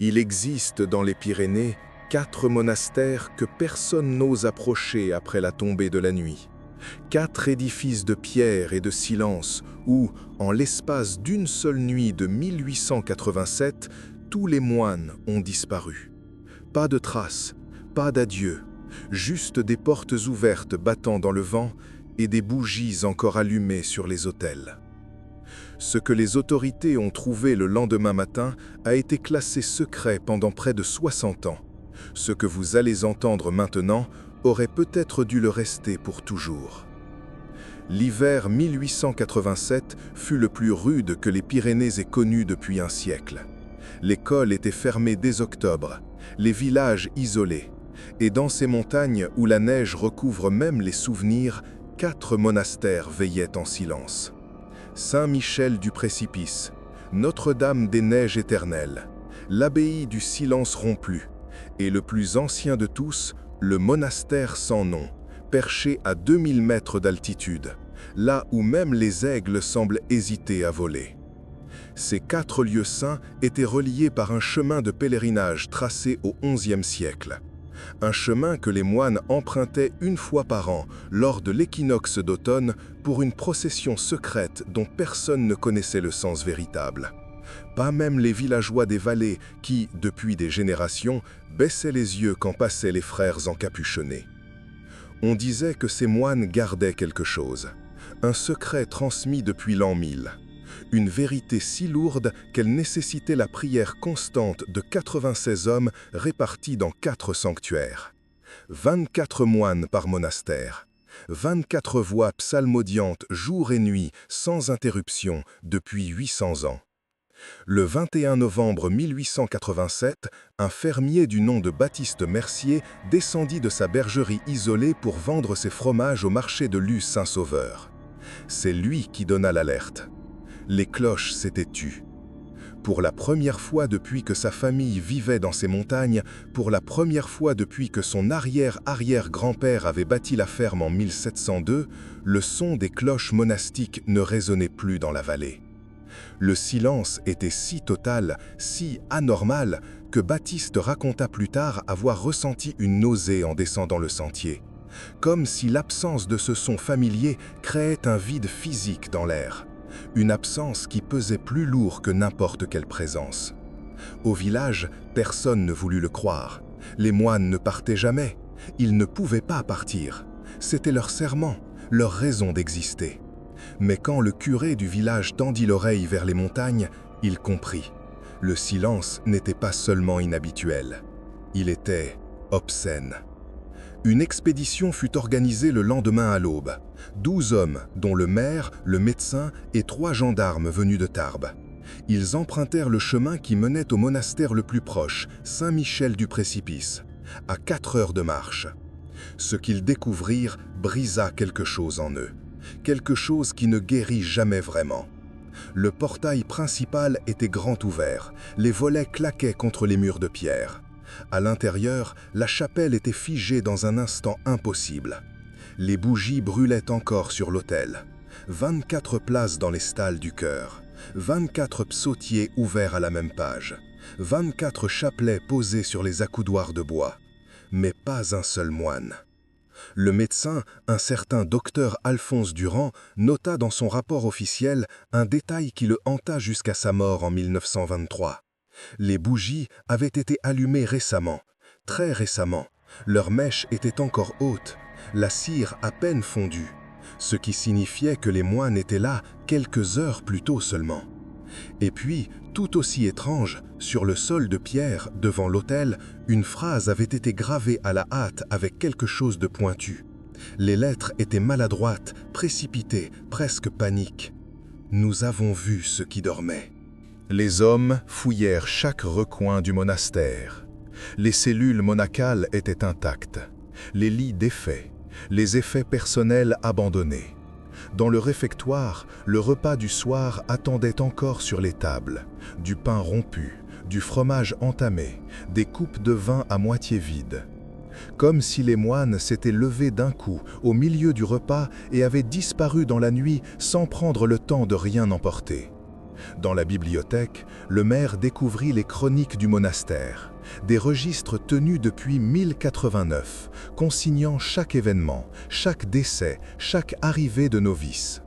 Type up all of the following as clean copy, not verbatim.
Il existe dans les Pyrénées 4 monastères que personne n'ose approcher après la tombée de la nuit. 4 édifices de pierre et de silence où, en l'espace d'une seule nuit de 1887, tous les moines ont disparu. Pas de traces, pas d'adieu, juste des portes ouvertes battant dans le vent et des bougies encore allumées sur les autels. Ce que les autorités ont trouvé le lendemain matin a été classé secret pendant près de 60 ans. Ce que vous allez entendre maintenant aurait peut-être dû le rester pour toujours. L'hiver 1887 fut le plus rude que les Pyrénées aient connu depuis un siècle. L'école était fermée dès octobre, les villages isolés, et dans ces montagnes où la neige recouvre même les souvenirs, 4 monastères veillaient en silence. Saint-Michel du Précipice, Notre-Dame des Neiges éternelles, l'abbaye du silence rompu, et le plus ancien de tous, le monastère sans nom, perché à 2000 mètres d'altitude, là où même les aigles semblent hésiter à voler. Ces 4 lieux saints étaient reliés par un chemin de pèlerinage tracé au XIe siècle. Un chemin que les moines empruntaient une fois par an, lors de l'équinoxe d'automne, pour une procession secrète dont personne ne connaissait le sens véritable. Pas même les villageois des vallées qui, depuis des générations, baissaient les yeux quand passaient les frères encapuchonnés. On disait que ces moines gardaient quelque chose, un secret transmis depuis l'an 1000. Une vérité si lourde qu'elle nécessitait la prière constante de 96 hommes répartis dans 4 sanctuaires. 24 moines par monastère. 24 voix psalmodiantes jour et nuit, sans interruption, depuis 800 ans. Le 21 novembre 1887, un fermier du nom de Baptiste Mercier descendit de sa bergerie isolée pour vendre ses fromages au marché de Luz-Saint-Sauveur. C'est lui qui donna l'alerte. Les cloches s'étaient tues. Pour la première fois depuis que sa famille vivait dans ces montagnes, pour la première fois depuis que son arrière-arrière-grand-père avait bâti la ferme en 1702, le son des cloches monastiques ne résonnait plus dans la vallée. Le silence était si total, si anormal, que Baptiste raconta plus tard avoir ressenti une nausée en descendant le sentier, comme si l'absence de ce son familier créait un vide physique dans l'air. Une absence qui pesait plus lourd que n'importe quelle présence. Au village, personne ne voulut le croire. Les moines ne partaient jamais. Ils ne pouvaient pas partir. C'était leur serment, leur raison d'exister. Mais quand le curé du village tendit l'oreille vers les montagnes, il comprit. Le silence n'était pas seulement inhabituel. Il était obscène. Une expédition fut organisée le lendemain à l'aube. 12 hommes, dont le maire, le médecin et 3 gendarmes venus de Tarbes. Ils empruntèrent le chemin qui menait au monastère le plus proche, Saint-Michel du Précipice, à 4 heures de marche. Ce qu'ils découvrirent brisa quelque chose en eux, quelque chose qui ne guérit jamais vraiment. Le portail principal était grand ouvert, les volets claquaient contre les murs de pierre. À l'intérieur, la chapelle était figée dans un instant impossible. Les bougies brûlaient encore sur l'autel. 24 places dans les stalles du chœur. 24 psautiers ouverts à la même page. 24 chapelets posés sur les accoudoirs de bois. Mais pas un seul moine. Le médecin, un certain docteur Alphonse Durand, nota dans son rapport officiel un détail qui le hanta jusqu'à sa mort en 1923. Les bougies avaient été allumées récemment, très récemment. Leurs mèches étaient encore hautes, la cire à peine fondue, ce qui signifiait que les moines étaient là quelques heures plus tôt seulement. Et puis, tout aussi étrange, sur le sol de pierre, devant l'autel, une phrase avait été gravée à la hâte avec quelque chose de pointu. Les lettres étaient maladroites, précipitées, presque paniques. « Nous avons vu ce qui dormait. » Les hommes fouillèrent chaque recoin du monastère. Les cellules monacales étaient intactes, les lits défaits, les effets personnels abandonnés. Dans le réfectoire, le repas du soir attendait encore sur les tables, du pain rompu, du fromage entamé, des coupes de vin à moitié vides. Comme si les moines s'étaient levés d'un coup au milieu du repas et avaient disparu dans la nuit sans prendre le temps de rien emporter. Dans la bibliothèque, le maire découvrit les chroniques du monastère, des registres tenus depuis 1089, consignant chaque événement, chaque décès, chaque arrivée de novices.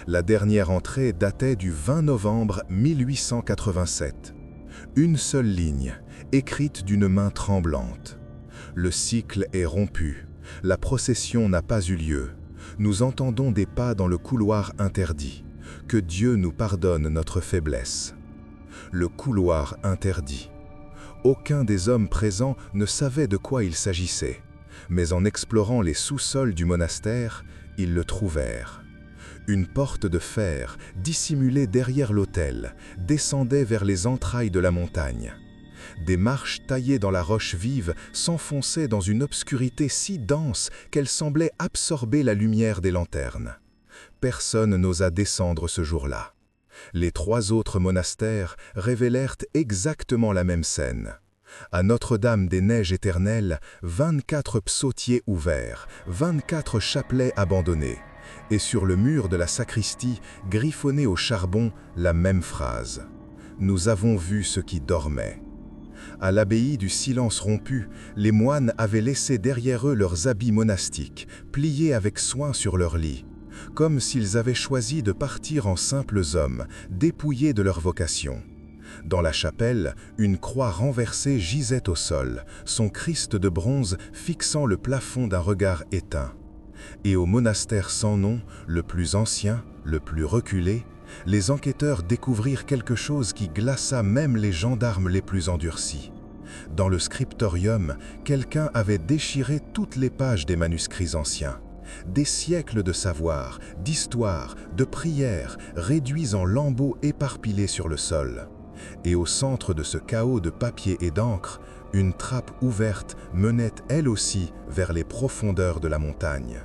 La dernière entrée datait du 20 novembre 1887. Une seule ligne, écrite d'une main tremblante. Le cycle est rompu, la procession n'a pas eu lieu. Nous entendons des pas dans le couloir interdit. Que Dieu nous pardonne notre faiblesse. Le couloir interdit. Aucun des hommes présents ne savait de quoi il s'agissait, mais en explorant les sous-sols du monastère, ils le trouvèrent. Une porte de fer, dissimulée derrière l'autel, descendait vers les entrailles de la montagne. Des marches taillées dans la roche vive s'enfonçaient dans une obscurité si dense qu'elle semblait absorber la lumière des lanternes. Personne n'osa descendre ce jour-là. Les 3 autres monastères révélèrent exactement la même scène. À Notre-Dame des Neiges éternelles, 24 psautiers ouverts, 24 chapelets abandonnés. Et sur le mur de la sacristie, griffonnée au charbon, la même phrase. « Nous avons vu ce qui dormait ». À l'abbaye du silence rompu, les moines avaient laissé derrière eux leurs habits monastiques, pliés avec soin sur leur lit, comme s'ils avaient choisi de partir en simples hommes, dépouillés de leur vocation. Dans la chapelle, une croix renversée gisait au sol, son Christ de bronze fixant le plafond d'un regard éteint. Et au monastère sans nom, le plus ancien, le plus reculé, les enquêteurs découvrirent quelque chose qui glaça même les gendarmes les plus endurcis. Dans le scriptorium, quelqu'un avait déchiré toutes les pages des manuscrits anciens. Des siècles de savoir, d'histoire, de prières, réduits en lambeaux éparpillés sur le sol. Et au centre de ce chaos de papier et d'encre, une trappe ouverte menait elle aussi vers les profondeurs de la montagne.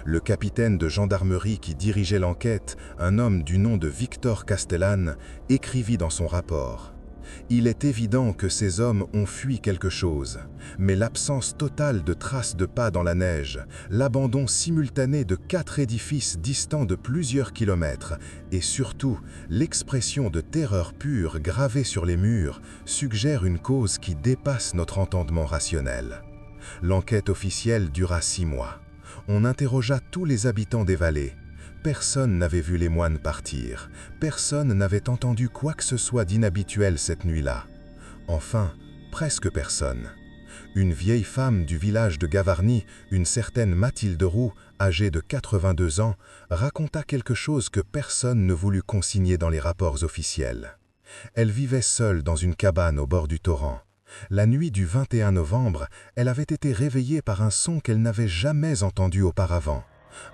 Le capitaine de gendarmerie qui dirigeait l'enquête, un homme du nom de Victor Castellane, écrivit dans son rapport: « Il est évident que ces hommes ont fui quelque chose, mais l'absence totale de traces de pas dans la neige, l'abandon simultané de 4 édifices distants de plusieurs kilomètres, et surtout l'expression de terreur pure gravée sur les murs, suggèrent une cause qui dépasse notre entendement rationnel. » L'enquête officielle dura 6 mois. On interrogea tous les habitants des vallées. Personne n'avait vu les moines partir. Personne n'avait entendu quoi que ce soit d'inhabituel cette nuit-là. Enfin, presque personne. Une vieille femme du village de Gavarnie, une certaine Mathilde Roux, âgée de 82 ans, raconta quelque chose que personne ne voulut consigner dans les rapports officiels. Elle vivait seule dans une cabane au bord du torrent. La nuit du 21 novembre, elle avait été réveillée par un son qu'elle n'avait jamais entendu auparavant.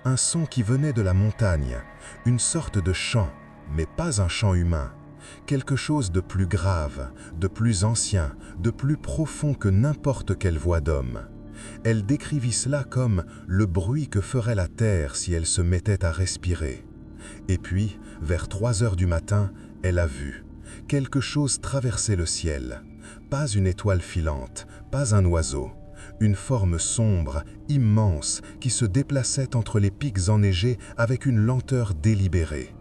Un son qui venait de la montagne, une sorte de chant, mais pas un chant humain. Quelque chose de plus grave, de plus ancien, de plus profond que n'importe quelle voix d'homme. Elle décrivit cela comme le bruit que ferait la terre si elle se mettait à respirer. Et puis, vers 3 heures du matin, elle a vu. Quelque chose traversait le ciel. Pas une étoile filante, pas un oiseau. Une forme sombre, immense, qui se déplaçait entre les pics enneigés avec une lenteur délibérée.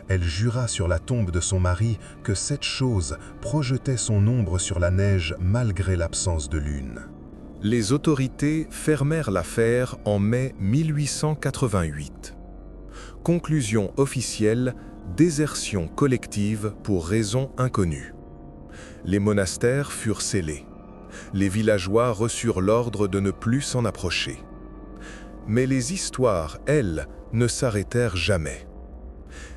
Elle jura sur la tombe de son mari que cette chose projetait son ombre sur la neige malgré l'absence de lune. Les autorités fermèrent l'affaire en mai 1888. Conclusion officielle, désertion collective pour raison inconnue. Les monastères furent scellés. Les villageois reçurent l'ordre de ne plus s'en approcher. Mais les histoires, elles, ne s'arrêtèrent jamais.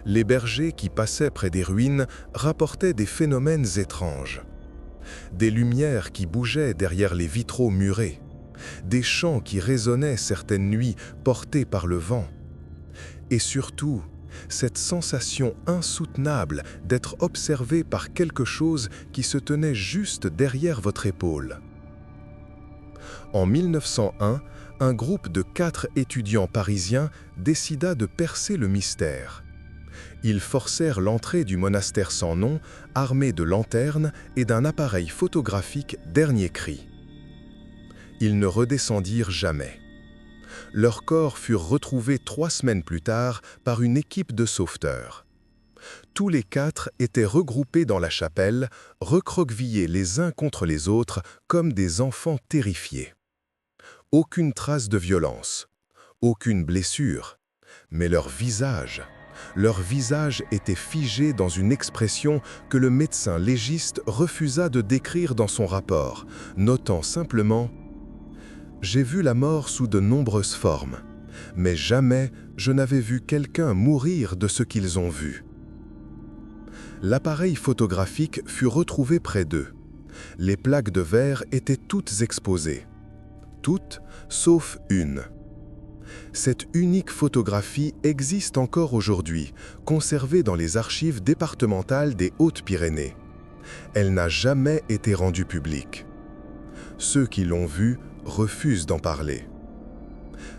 Les bergers qui passaient près des ruines rapportaient des phénomènes étranges. Des lumières qui bougeaient derrière les vitraux murés. Des chants qui résonnaient certaines nuits portés par le vent. Et surtout, cette sensation insoutenable d'être observé par quelque chose qui se tenait juste derrière votre épaule. En 1901, un groupe de 4 étudiants parisiens décida de percer le mystère. Ils forcèrent l'entrée du monastère sans nom, armés de lanternes et d'un appareil photographique dernier cri. Ils ne redescendirent jamais. Leurs corps furent retrouvés 3 semaines plus tard par une équipe de sauveteurs. Tous les 4 étaient regroupés dans la chapelle, recroquevillés les uns contre les autres comme des enfants terrifiés. Aucune trace de violence, aucune blessure, mais leur visage était figé dans une expression que le médecin légiste refusa de décrire dans son rapport, notant simplement « J'ai vu la mort sous de nombreuses formes, mais jamais je n'avais vu quelqu'un mourir de ce qu'ils ont vu. » L'appareil photographique fut retrouvé près d'eux. Les plaques de verre étaient toutes exposées. Toutes, sauf une. Cette unique photographie existe encore aujourd'hui, conservée dans les archives départementales des Hautes-Pyrénées. Elle n'a jamais été rendue publique. Ceux qui l'ont vue refusent d'en parler.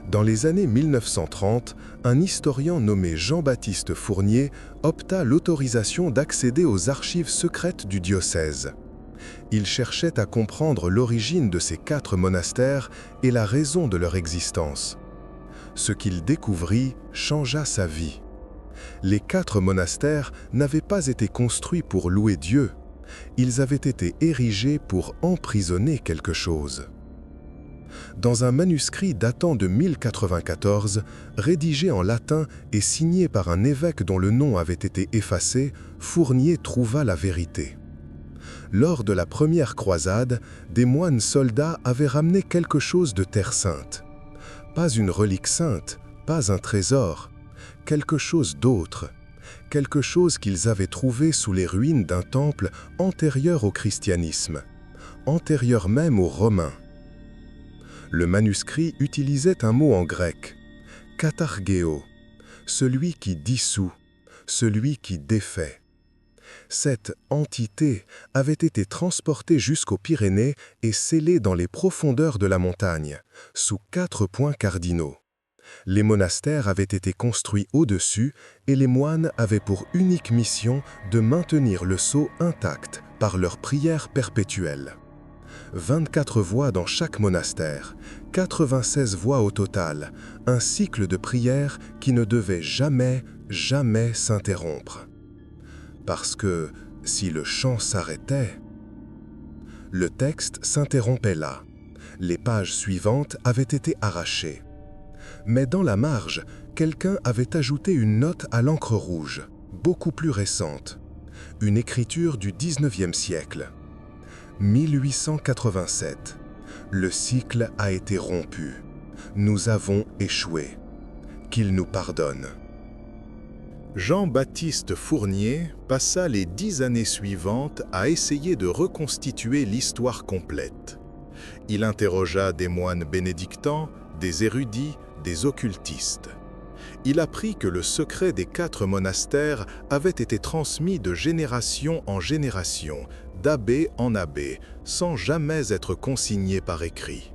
Dans les années 1930, un historien nommé Jean-Baptiste Fournier obtint l'autorisation d'accéder aux archives secrètes du diocèse. Il cherchait à comprendre l'origine de ces 4 monastères et la raison de leur existence. Ce qu'il découvrit changea sa vie. Les 4 monastères n'avaient pas été construits pour louer Dieu. Ils avaient été érigés pour emprisonner quelque chose. Dans un manuscrit datant de 1094, rédigé en latin et signé par un évêque dont le nom avait été effacé, Fournier trouva la vérité. Lors de la première croisade, des moines soldats avaient ramené quelque chose de Terre Sainte. Pas une relique sainte, pas un trésor, quelque chose d'autre, quelque chose qu'ils avaient trouvé sous les ruines d'un temple antérieur au christianisme, antérieur même aux Romains. Le manuscrit utilisait un mot en grec, kathargéo, celui qui dissout, celui qui défait. Cette entité avait été transportée jusqu'aux Pyrénées et scellée dans les profondeurs de la montagne, sous 4 points cardinaux. Les monastères avaient été construits au-dessus et les moines avaient pour unique mission de maintenir le sceau intact par leur prière perpétuelle. 24 voix dans chaque monastère, 96 voix au total, un cycle de prière qui ne devait jamais s'interrompre. Parce que, si le chant s'arrêtait, le texte s'interrompait là. Les pages suivantes avaient été arrachées. Mais dans la marge, quelqu'un avait ajouté une note à l'encre rouge, beaucoup plus récente. Une écriture du 19e siècle. 1887. Le cycle a été rompu. Nous avons échoué. Qu'il nous pardonne. Jean-Baptiste Fournier passa les 10 années suivantes à essayer de reconstituer l'histoire complète. Il interrogea des moines bénédictins, des érudits, des occultistes. Il apprit que le secret des 4 monastères avait été transmis de génération en génération, d'abbé en abbé, sans jamais être consigné par écrit.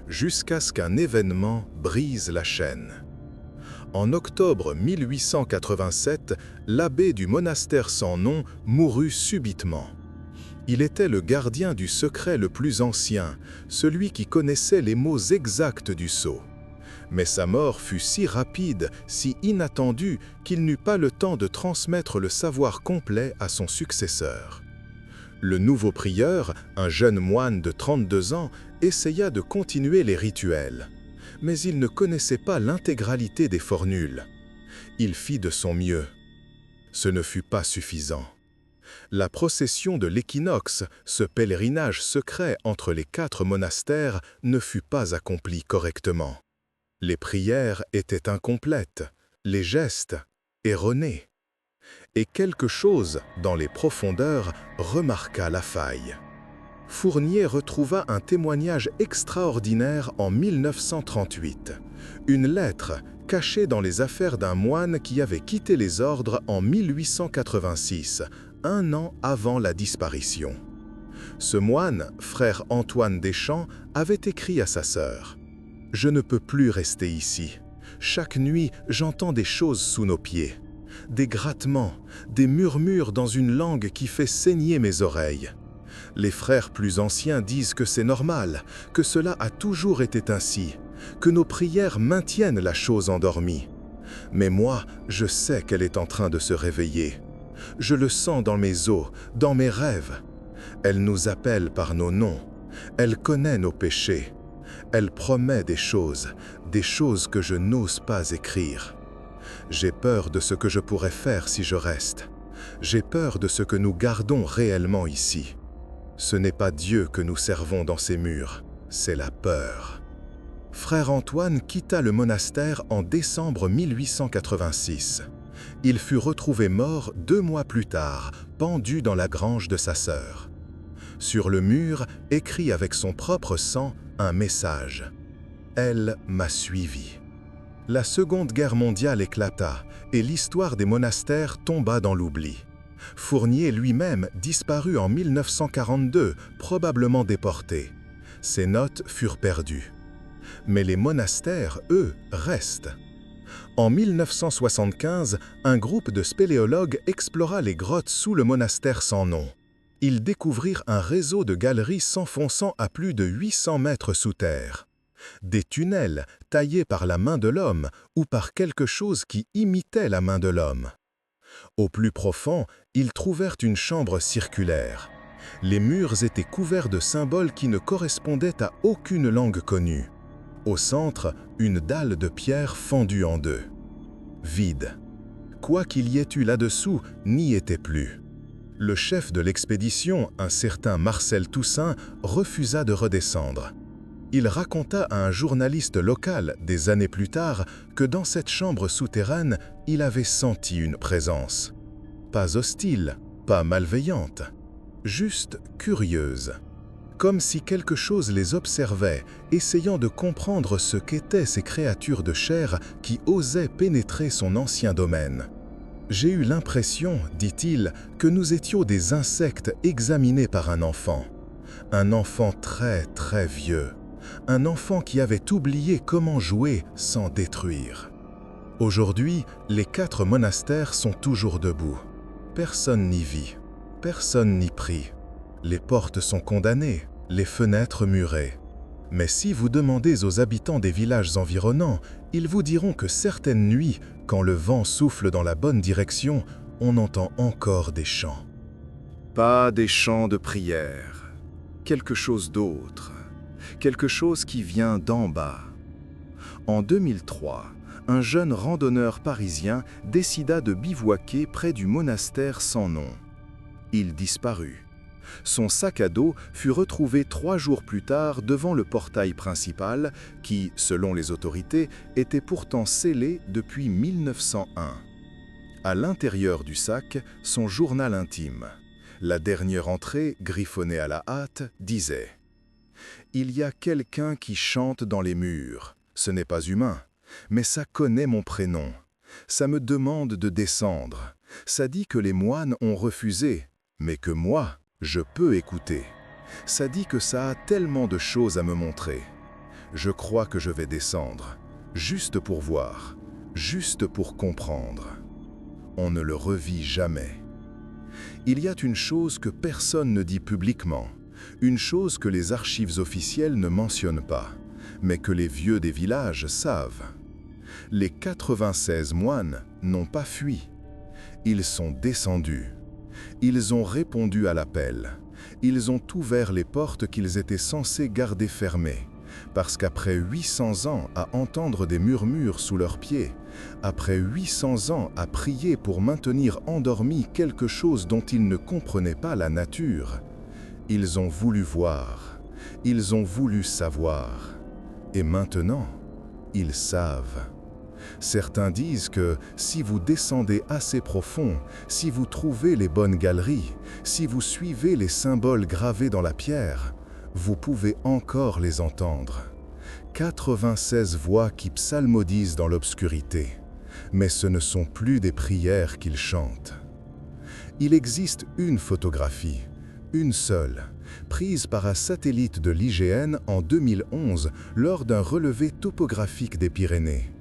Jusqu'à ce qu'un événement brise la chaîne. En octobre 1887, l'abbé du monastère sans nom mourut subitement. Il était le gardien du secret le plus ancien, celui qui connaissait les mots exacts du sceau. Mais sa mort fut si rapide, si inattendue, qu'il n'eut pas le temps de transmettre le savoir complet à son successeur. Le nouveau prieur, un jeune moine de 32 ans, essaya de continuer les rituels. Mais il ne connaissait pas l'intégralité des formules. Il fit de son mieux. Ce ne fut pas suffisant. La procession de l'équinoxe, ce pèlerinage secret entre les 4 monastères, ne fut pas accomplie correctement. Les prières étaient incomplètes, les gestes erronés. Et quelque chose, dans les profondeurs, remarqua la faille. Fournier retrouva un témoignage extraordinaire en 1938. Une lettre cachée dans les affaires d'un moine qui avait quitté les ordres en 1886, un an avant la disparition. Ce moine, frère Antoine Deschamps, avait écrit à sa sœur « Je ne peux plus rester ici. Chaque nuit, j'entends des choses sous nos pieds. Des grattements, des murmures dans une langue qui fait saigner mes oreilles. Les frères plus anciens disent que c'est normal, que cela a toujours été ainsi, que nos prières maintiennent la chose endormie. Mais moi, je sais qu'elle est en train de se réveiller. Je le sens dans mes os, dans mes rêves. Elle nous appelle par nos noms. Elle connaît nos péchés. Elle promet des choses que je n'ose pas écrire. J'ai peur de ce que je pourrais faire si je reste. J'ai peur de ce que nous gardons réellement ici. Ce n'est pas Dieu que nous servons dans ces murs, c'est la peur. Frère Antoine quitta le monastère en décembre 1886. Il fut retrouvé mort 2 mois plus tard, pendu dans la grange de sa sœur. Sur le mur, écrit avec son propre sang, un message. « Elle m'a suivi ». La Seconde Guerre mondiale éclata et l'histoire des monastères tomba dans l'oubli. Fournier lui-même disparut en 1942, probablement déporté. Ses notes furent perdues. Mais les monastères, eux, restent. En 1975, un groupe de spéléologues explora les grottes sous le monastère sans nom. Ils découvrirent un réseau de galeries s'enfonçant à plus de 800 mètres sous terre. Des tunnels taillés par la main de l'homme ou par quelque chose qui imitait la main de l'homme. Au plus profond, ils trouvèrent une chambre circulaire. Les murs étaient couverts de symboles qui ne correspondaient à aucune langue connue. Au centre, une dalle de pierre fendue en deux. Vide. Quoi qu'il y ait eu là-dessous n'y était plus. Le chef de l'expédition, un certain Marcel Toussaint, refusa de redescendre. Il raconta à un journaliste local, des années plus tard, que dans cette chambre souterraine, il avait senti une présence. Pas hostile, pas malveillante, juste curieuse. Comme si quelque chose les observait, essayant de comprendre ce qu'étaient ces créatures de chair qui osaient pénétrer son ancien domaine. J'ai eu l'impression, dit-il, que nous étions des insectes examinés par un enfant très très vieux. Un enfant qui avait oublié comment jouer sans détruire. Aujourd'hui, les 4 monastères sont toujours debout. Personne n'y vit, personne n'y prie. Les portes sont condamnées, les fenêtres murées. Mais si vous demandez aux habitants des villages environnants, ils vous diront que certaines nuits, quand le vent souffle dans la bonne direction, on entend encore des chants. Pas des chants de prière, quelque chose d'autre. Quelque chose qui vient d'en bas. En 2003, un jeune randonneur parisien décida de bivouaquer près du monastère sans nom. Il disparut. Son sac à dos fut retrouvé 3 jours plus tard devant le portail principal qui, selon les autorités, était pourtant scellé depuis 1901. À l'intérieur du sac, son journal intime. La dernière entrée, griffonnée à la hâte, disait « Il y a quelqu'un qui chante dans les murs. Ce n'est pas humain, mais ça connaît mon prénom. Ça me demande de descendre. Ça dit que les moines ont refusé, mais que moi, je peux écouter. Ça dit que ça a tellement de choses à me montrer. Je crois que je vais descendre, juste pour voir, juste pour comprendre. On ne le revit jamais. Il y a une chose que personne ne dit publiquement. Une chose que les archives officielles ne mentionnent pas, mais que les vieux des villages savent. Les 96 moines n'ont pas fui. Ils sont descendus. Ils ont répondu à l'appel. Ils ont ouvert les portes qu'ils étaient censés garder fermées. Parce qu'après 800 ans à entendre des murmures sous leurs pieds, après 800 ans à prier pour maintenir endormi quelque chose dont ils ne comprenaient pas la nature, ils ont voulu voir, ils ont voulu savoir, et maintenant, ils savent. Certains disent que si vous descendez assez profond, si vous trouvez les bonnes galeries, si vous suivez les symboles gravés dans la pierre, vous pouvez encore les entendre. 96 voix qui psalmodisent dans l'obscurité, mais ce ne sont plus des prières qu'ils chantent. Il existe une photographie, une seule, prise par un satellite de l'IGN en 2011 lors d'un relevé topographique des Pyrénées.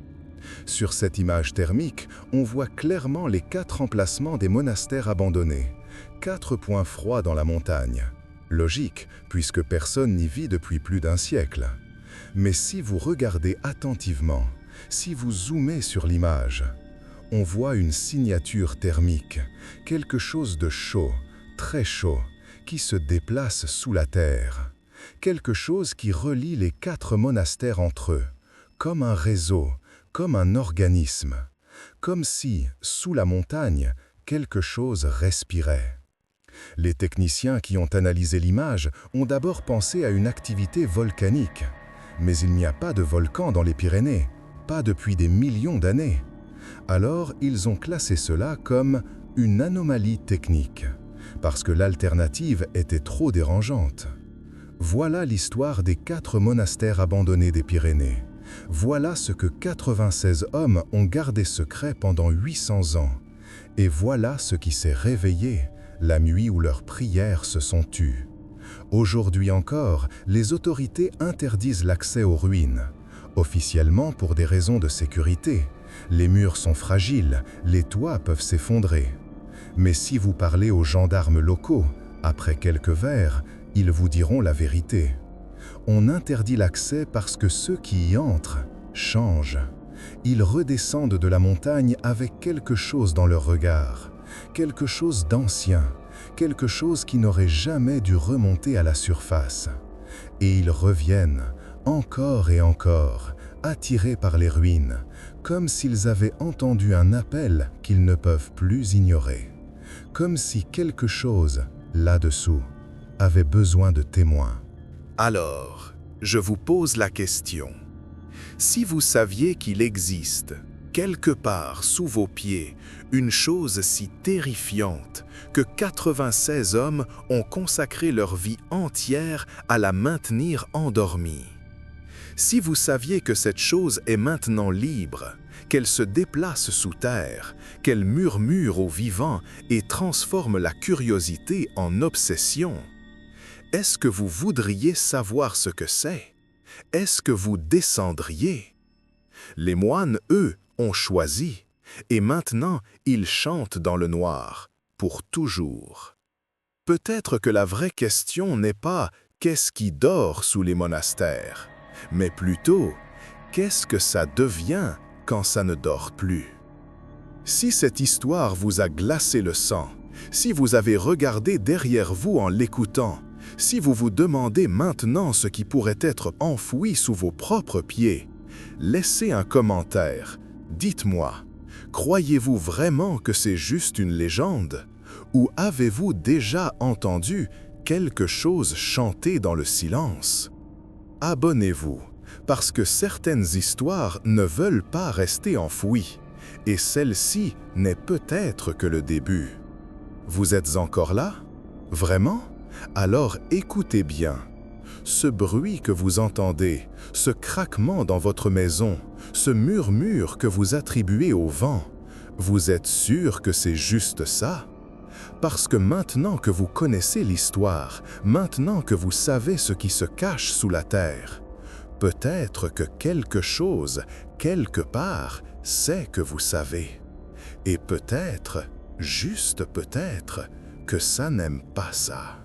Sur cette image thermique, on voit clairement les 4 emplacements des monastères abandonnés, 4 points froids dans la montagne. Logique, puisque personne n'y vit depuis plus d'1 siècle. Mais si vous regardez attentivement, si vous zoomez sur l'image, on voit une signature thermique, quelque chose de chaud, très chaud, qui se déplace sous la terre. Quelque chose qui relie les 4 monastères entre eux, comme un réseau, comme un organisme, comme si, sous la montagne, quelque chose respirait. Les techniciens qui ont analysé l'image ont d'abord pensé à une activité volcanique. Mais il n'y a pas de volcan dans les Pyrénées, pas depuis des millions d'années. Alors, ils ont classé cela comme une anomalie technique, parce que l'alternative était trop dérangeante. Voilà l'histoire des 4 monastères abandonnés des Pyrénées. Voilà ce que 96 hommes ont gardé secret pendant 800 ans. Et voilà ce qui s'est réveillé la nuit où leurs prières se sont tues. Aujourd'hui encore, les autorités interdisent l'accès aux ruines. Officiellement pour des raisons de sécurité. Les murs sont fragiles, les toits peuvent s'effondrer. Mais si vous parlez aux gendarmes locaux, après quelques verres, ils vous diront la vérité. On interdit l'accès parce que ceux qui y entrent changent. Ils redescendent de la montagne avec quelque chose dans leur regard, quelque chose d'ancien, quelque chose qui n'aurait jamais dû remonter à la surface. Et ils reviennent, encore et encore, attirés par les ruines, comme s'ils avaient entendu un appel qu'ils ne peuvent plus ignorer. Comme si quelque chose, là-dessous, avait besoin de témoins. Alors, je vous pose la question. Si vous saviez qu'il existe, quelque part sous vos pieds, une chose si terrifiante que 96 hommes ont consacré leur vie entière à la maintenir endormie. Si vous saviez que cette chose est maintenant libre, qu'elle se déplace sous terre, qu'elle murmure aux vivants et transforme la curiosité en obsession, est-ce que vous voudriez savoir ce que c'est? Est-ce que vous descendriez? Les moines, eux, ont choisi, et maintenant ils chantent dans le noir, pour toujours. Peut-être que la vraie question n'est pas « qu'est-ce qui dort sous les monastères ?» mais plutôt « qu'est-ce que ça devient quand ça ne dort plus ?» Si cette histoire vous a glacé le sang, si vous avez regardé derrière vous en l'écoutant, si vous vous demandez maintenant ce qui pourrait être enfoui sous vos propres pieds, laissez un commentaire. Dites-moi, croyez-vous vraiment que c'est juste une légende? Ou avez-vous déjà entendu quelque chose chanter dans le silence? Abonnez-vous, parce que certaines histoires ne veulent pas rester enfouies, et celle-ci n'est peut-être que le début. Vous êtes encore là? Vraiment? Alors écoutez bien. Ce bruit que vous entendez, ce craquement dans votre maison, ce murmure que vous attribuez au vent, vous êtes sûr que c'est juste ça? Parce que maintenant que vous connaissez l'histoire, maintenant que vous savez ce qui se cache sous la terre, peut-être que quelque chose, quelque part, sait que vous savez. Et peut-être, juste peut-être, que ça n'aime pas ça.